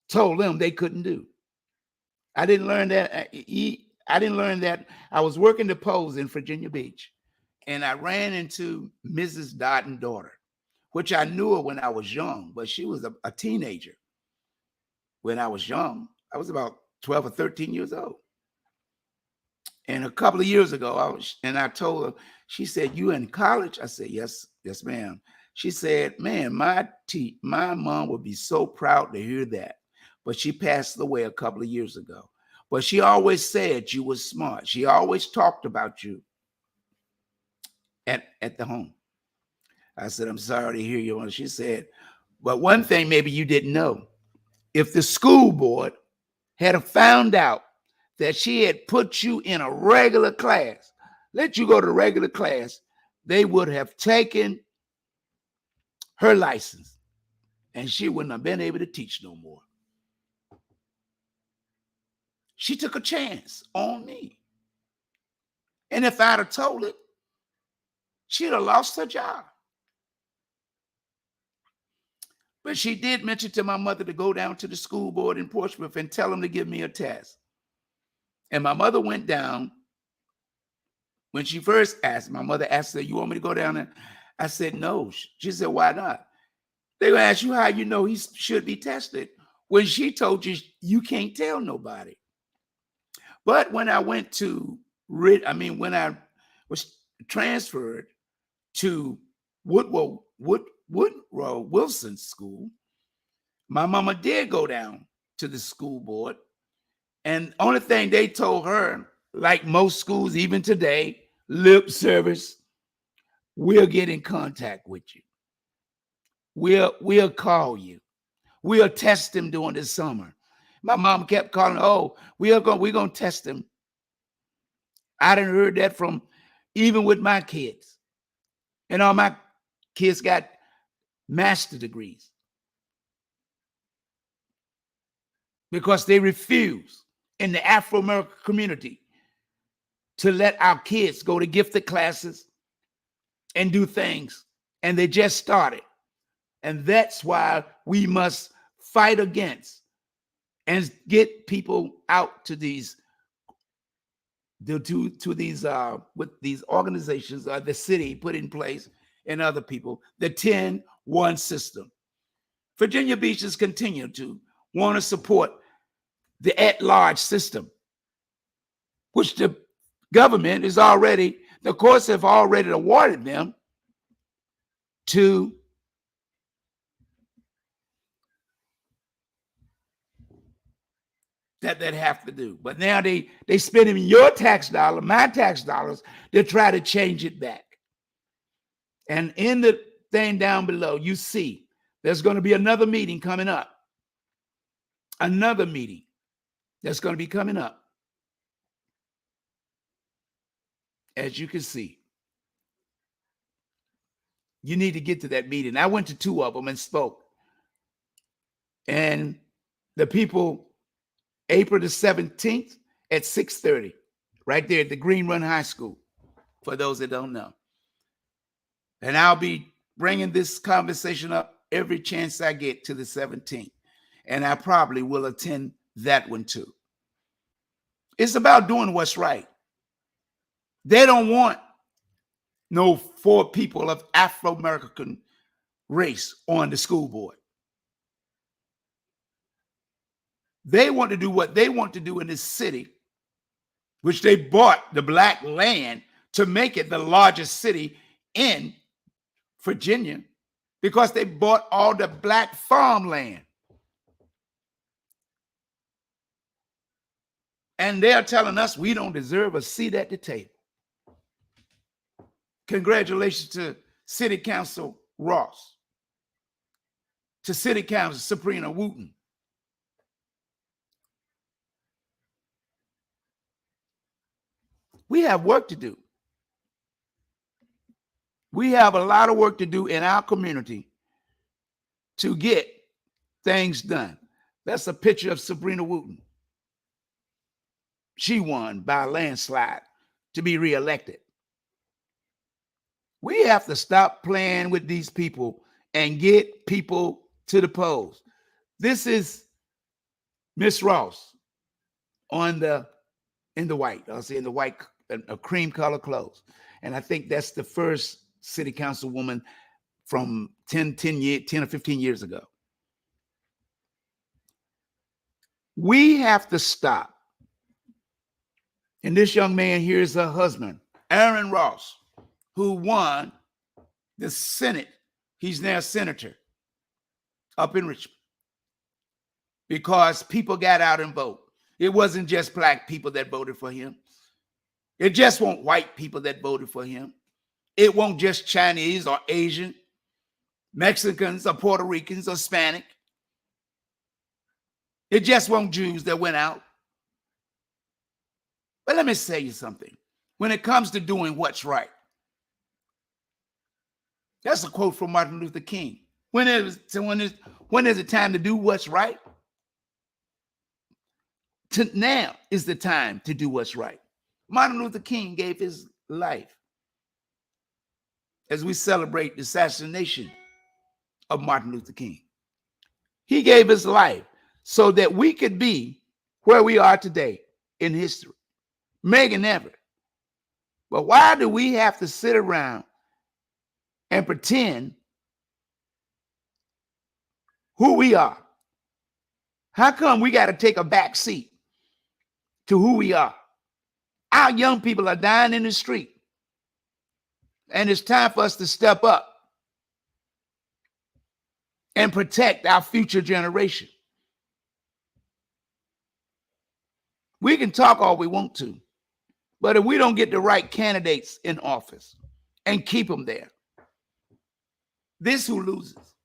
Speaker 1: told them they couldn't do. I didn't learn that. I didn't learn that. I was working the polls in Virginia Beach, and I ran into Mrs. Dodden's daughter, which I knew her when I was young, but she was a teenager. When I was young, I was about 12 or 13 years old. And a couple of years ago, I told her, she said, "You in college?" I said, "Yes, ma'am." She said, "Man, my mom would be so proud to hear that." But she passed away a couple of years ago. But she always said you were smart. She always talked about you at the home. I said, "I'm sorry to hear you." She said, "But one thing maybe you didn't know. If the school board had found out that she had put you in a regular class, let you go to regular class, they would have taken her license and she wouldn't have been able to teach no more." She took a chance on me. And if I'd have told it, she'd have lost her job. But she did mention to my mother to go down to the school board in Portsmouth and tell them to give me a test. And my mother went down. When she first asked, my mother asked her, "You want me to go down there?" I said, "No." She said, "Why not?" They will ask you how you know he should be tested when she told you you can't tell nobody. But when I went to, when I was transferred to Woodrow Wilson School, my mama did go down to the school board. And only thing they told her, like most schools, even today, lip service, "We'll get in contact with you. We'll call you. We'll test him during the summer." My mom kept calling, "Oh, we're gonna test him." I didn't heard that from even with my kids. And all my kids got master degrees because they refuse in the Afro-American community to let our kids go to gifted classes and do things. And they just started. And that's why we must fight against and get people out to these with these organizations the city put in place and other people, the 10-1 system. Virginia Beach has continued to want to support the at-large system, which the government is already, the courts have already awarded them to that have to do. But now they spending your tax dollar, my tax dollars, to try to change it back. And in the thing down below, you see there's going to be another meeting coming up. Another meeting that's going to be coming up. As you can see, you need to get to that meeting. I went to 2 of them and spoke. And the people, April the 17th at 6:30, right there at the Green Run High School, for those that don't know. And I'll be bringing this conversation up every chance I get to the 17th. And I probably will attend that one too. It's about doing what's right. They don't want no 4 people of Afro-American race on the school board. They want to do what they want to do in this city, which they bought the black land to make it the largest city in Virginia, because they bought all the black farmland. And they're telling us we don't deserve a seat at the table. Congratulations to City Council Ross, to City Council Sabrina Wooten. We have work to do. We have a lot of work to do in our community to get things done. That's a picture of Sabrina Wooten. She won by a landslide to be reelected. We have to stop playing with these people and get people to the polls. This is Miss Ross in the white, I'll say in the white, a cream color clothes. And I think that's the first city council woman from 10 or 15 years ago. We have to stop. And this young man here is her husband, Aaron Ross, who won the Senate. He's now senator up in Richmond because people got out and vote. It wasn't just black people that voted for him. It just won't white people that voted for him. It won't just Chinese or Asian, Mexicans or Puerto Ricans or Hispanic. It just won't Jews that went out. But let me say you something. When it comes to doing what's right, that's a quote from Martin Luther King. When is it time to do what's right? Now is the time to do what's right. Martin Luther King gave his life as we celebrate the assassination of Martin Luther King. He gave his life so that we could be where we are today in history. Megan never. But why do we have to sit around and pretend who we are? How come we got to take a back seat to who we are? Our young people are dying in the street. And it's time for us to step up and protect our future generation. We can talk all we want to, but if we don't get the right candidates in office and keep them there, this who loses.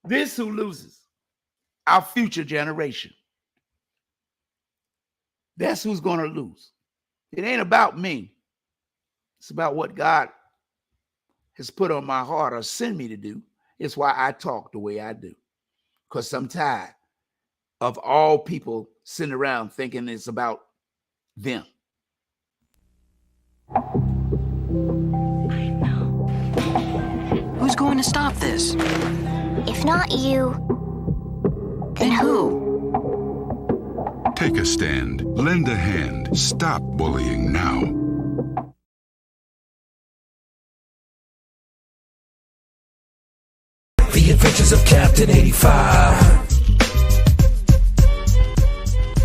Speaker 1: This who loses. Our future generation. That's who's going to lose. It ain't about me. It's about what God has put on my heart or sent me to do. It's why I talk the way I do. Because I'm tired of all people sitting around thinking it's about them.
Speaker 4: Who's going to stop this?
Speaker 5: If not you,
Speaker 4: Then who?
Speaker 6: Take a stand. Lend a hand. Stop bullying now.
Speaker 7: The Adventures of Captain85.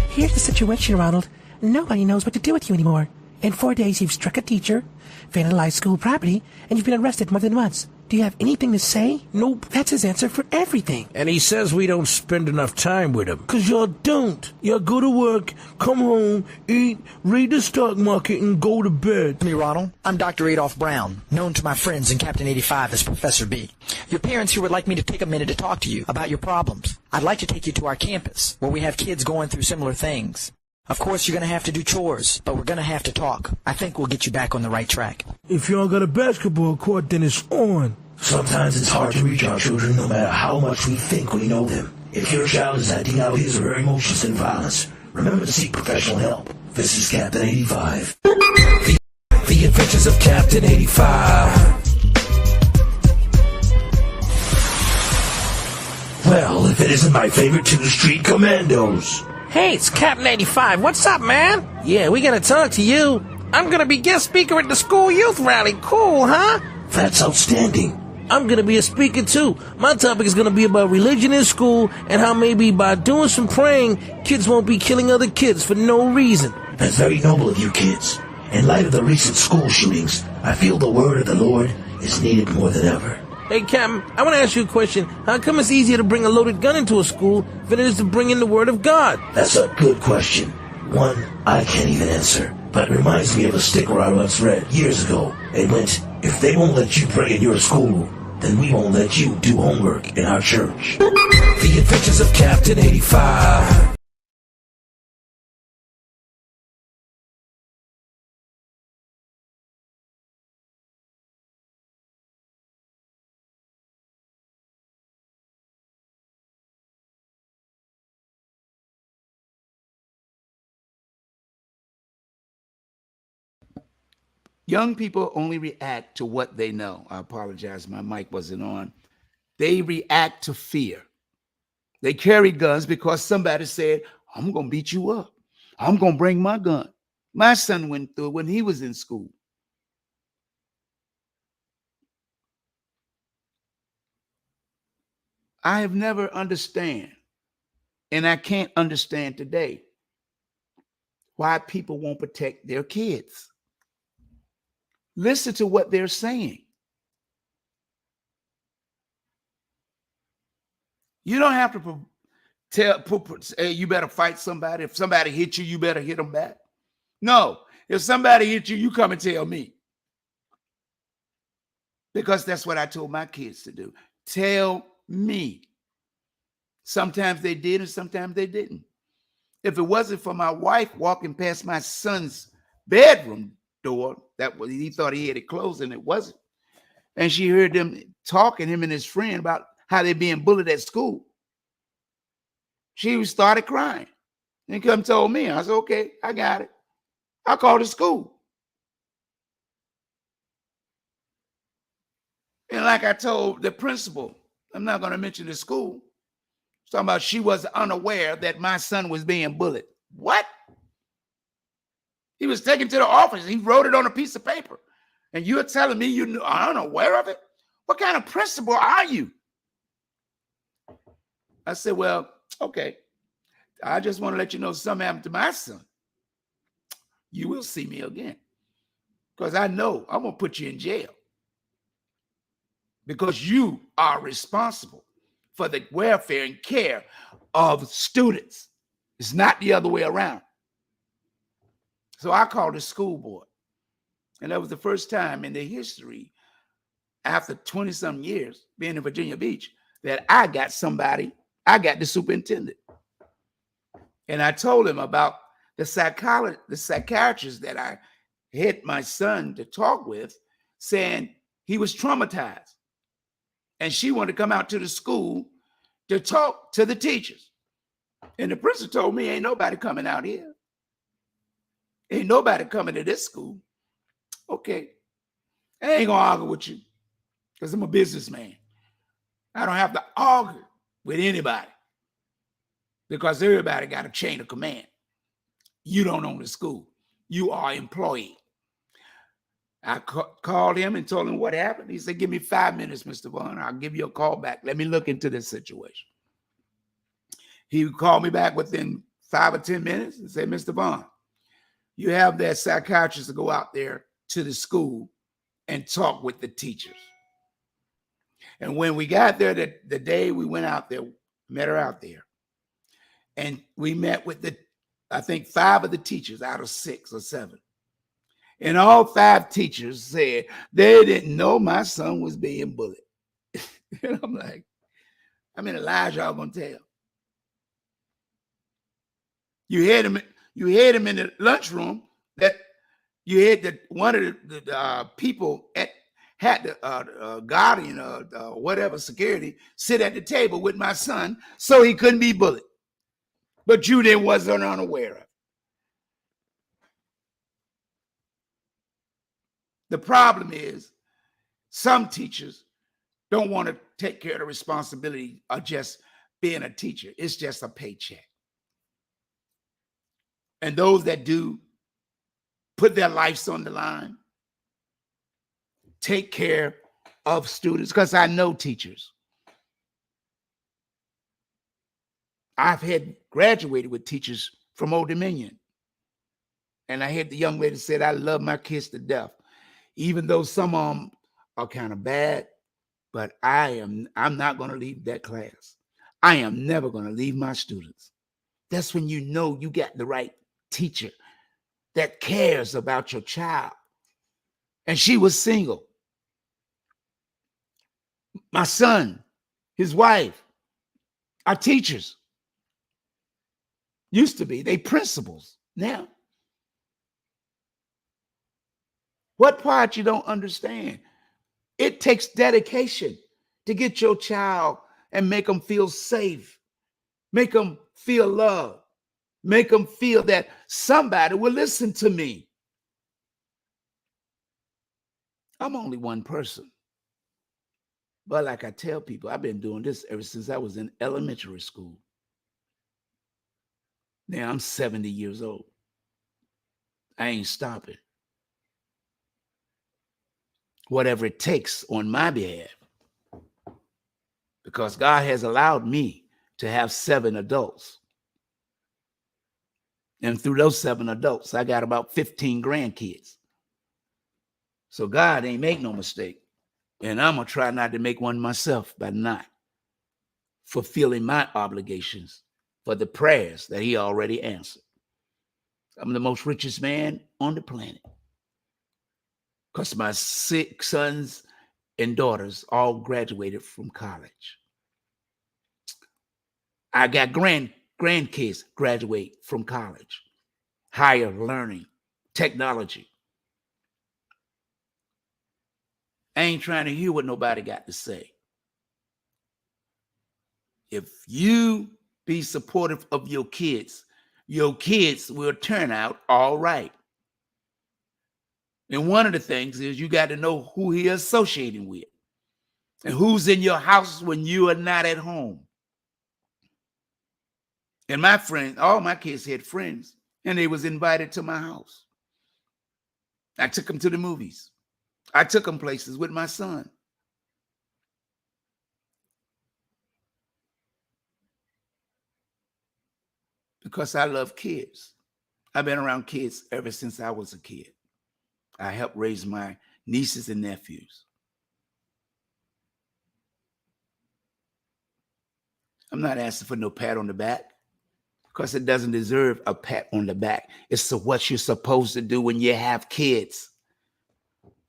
Speaker 8: Here's the situation, Ronald. Nobody knows what to do with you anymore. In 4 days, you've struck a teacher, vandalized school property, and you've been arrested more than once. Do you have anything to say?
Speaker 7: Nope.
Speaker 8: That's his answer for everything.
Speaker 7: And he says we don't spend enough time with him. 'Cause y'all don't. Y'all go to work, come home, eat, read the stock market, and go to bed.
Speaker 9: Me, Ronald. I'm Dr. Adolph Brown, known to my friends in Captain 85 as Professor B. Your parents here would like me to take a minute to talk to you about your problems. I'd like to take you to our campus, where we have kids going through similar things. Of course, you're going to have to do chores, but we're going to have to talk. I think we'll get you back on the right track.
Speaker 7: If y'all got a basketball court, then it's on.
Speaker 10: Sometimes it's hard to reach our children no matter how much we think we know them. If your child is acting out his or her emotions in violence, remember to seek professional help. This is Captain 85.
Speaker 7: The Adventures of Captain 85.
Speaker 10: Well, if it isn't my favorite two street commandos.
Speaker 8: Hey, it's Captain 85. What's up, man? Yeah, we gotta talk to you. I'm gonna be guest speaker at the school youth rally. Cool, huh?
Speaker 10: That's outstanding.
Speaker 7: I'm gonna be a speaker too. My topic is gonna be about religion in school and how maybe by doing some praying, kids won't be killing other kids for no reason.
Speaker 10: That's very noble of you kids. In light of the recent school shootings, I feel the word of the Lord is needed more than ever.
Speaker 7: Hey, Captain, I want to ask you a question. How come it's easier to bring a loaded gun into a school than it is to bring in the word of God?
Speaker 10: That's a good question. One I can't even answer, but it reminds me of a sticker I once read years ago. It went, if they won't let you pray in your school, then we won't let you do homework in our church.
Speaker 7: The Adventures of Captain 85.
Speaker 1: Young people only react to what they know. I apologize, my mic wasn't on. They react to fear. They carried guns because somebody said, I'm going to beat you up. I'm going to bring my gun. My son went through it when he was in school. I have never understand, and I can't understand today, why people won't protect their kids. Listen to what they're saying. You don't have to say you better fight somebody. If somebody hits you, you better hit them back. No, if somebody hits you, you come and tell me. Because that's what I told my kids to do. Tell me. Sometimes they did and sometimes they didn't. If it wasn't for my wife walking past my son's bedroom door, that was, he thought he had it closed and it wasn't. And she heard them talking, him and his friend, about how they're being bullied at school. She started crying and come told me. I said, okay, I got it. I called the school. And like I told the principal, I'm not going to mention the school, talking about she was unaware that my son was being bullied. What? He was taken to the office. He wrote it on a piece of paper. And you're telling me you are unaware of it? What kind of principal are you? I said, well, okay. I just want to let you know something happened to my son. You will see me again. Because I know I'm going to put you in jail. Because you are responsible for the welfare and care of students. It's not the other way around. So I called the school board. And that was the first time in the history, after 20-some years being in Virginia Beach, that I got the superintendent. And I told him about the psychiatrist that I had my son to talk with, saying he was traumatized. And she wanted to come out to the school to talk to the teachers. And the principal told me, ain't nobody coming out here. Ain't nobody coming to this school. Okay. I ain't going to argue with you because I'm a businessman. I don't have to argue with anybody because everybody got a chain of command. You don't own the school. You are an employee. I called him and told him what happened. He said, give me 5 minutes, Mr. Vaughn. I'll give you a call back. Let me look into this situation. He called me back within 5 or 10 minutes and said, Mr. Vaughn, you have that psychiatrist to go out there to the school and talk with the teachers. And when we got there, the day we went out there, met her out there, and we met with I think 5 of the teachers out of 6 or 7. And all 5 teachers said they didn't know my son was being bullied. And I'm like, how many lies y'all gonna tell? You had him in the lunchroom that you had that one of the people had the guardian or whatever security sit at the table with my son so he couldn't be bullied. But you then wasn't unaware of it. The problem is some teachers don't want to take care of the responsibility of just being a teacher. It's just a paycheck. And those that do put their lives on the line, take care of students, because I know teachers. I've had graduated with teachers from Old Dominion. And I had the young lady said, I love my kids to death. Even though some of them are kind of bad, but I'm not going to leave that class. I am never going to leave my students. That's when you know you got the right teacher that cares about your child. And she was single. My son, his wife, are teachers. Used to be, they principals now. What part you don't understand? It takes dedication to get your child and make them feel safe, make them feel loved, make them feel that somebody will listen to me. I'm only one person. But like I tell people, I've been doing this ever since I was in elementary school. Now I'm 70 years old. I ain't stopping. Whatever it takes on my behalf. Because God has allowed me to have 7 adults. And through those 7 adults, I got about 15 grandkids. So God ain't make no mistake. And I'm going to try not to make one myself by not fulfilling my obligations for the prayers that he already answered. I'm the most richest man on the planet because my 6 sons and daughters all graduated from college. I got grandkids graduate from college, higher learning, technology. I ain't trying to hear what nobody got to say. If you be supportive of your kids will turn out all right. And one of the things is you got to know who he is associating with and who's in your house when you are not at home. And my friends, all my kids had friends, and they was invited to my house. I took them to the movies. I took them places with my son. Because I love kids. I've been around kids ever since I was a kid. I helped raise my nieces and nephews. I'm not asking for no pat on the back because it doesn't deserve a pat on the back. It's what you're supposed to do when you have kids.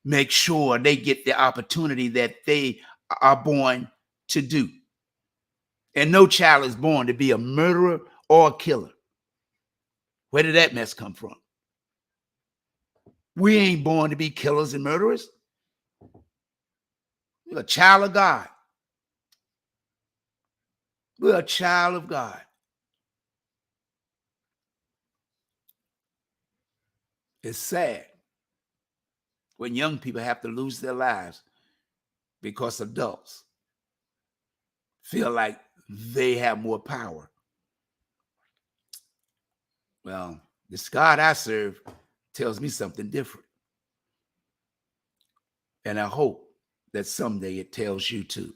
Speaker 1: Make sure they get the opportunity that they are born to do. And no child is born to be a murderer or a killer. Where did that mess come from? We ain't born to be killers and murderers. We're a child of God. We're a child of God. It's sad when young people have to lose their lives because adults feel like they have more power. Well, this God I serve tells me something different. And I hope that someday it tells you too.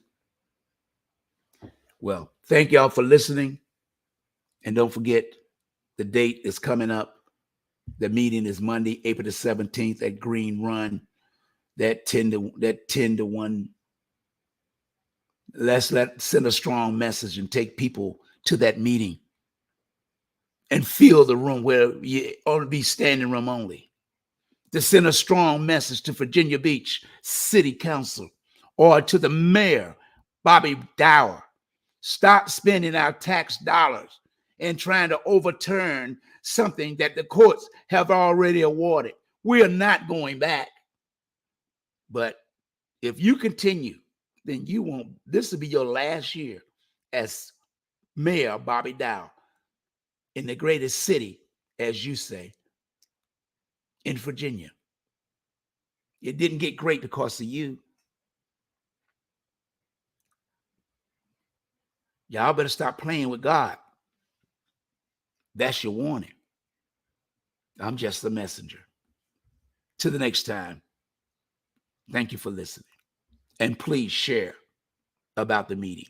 Speaker 1: Well, thank y'all for listening. And don't forget, the date is coming up. The meeting is Monday, April the 17th at Green Run. That 10 to 1. Let's send a strong message and take people to that meeting and fill the room where you ought to be standing room only. To send a strong message to Virginia Beach City Council or to the mayor, Barbee Dower. Stop spending our tax dollars and trying to overturn something that the courts have already awarded. We are not going back. But if you continue, then you won't. This will be your last year as Mayor Barbee Dower in the greatest city, as you say, in Virginia. It didn't get great because of you. Y'all better stop playing with God. That's your warning. I'm just the messenger. Till the next time, thank you for listening. And please share about the meeting.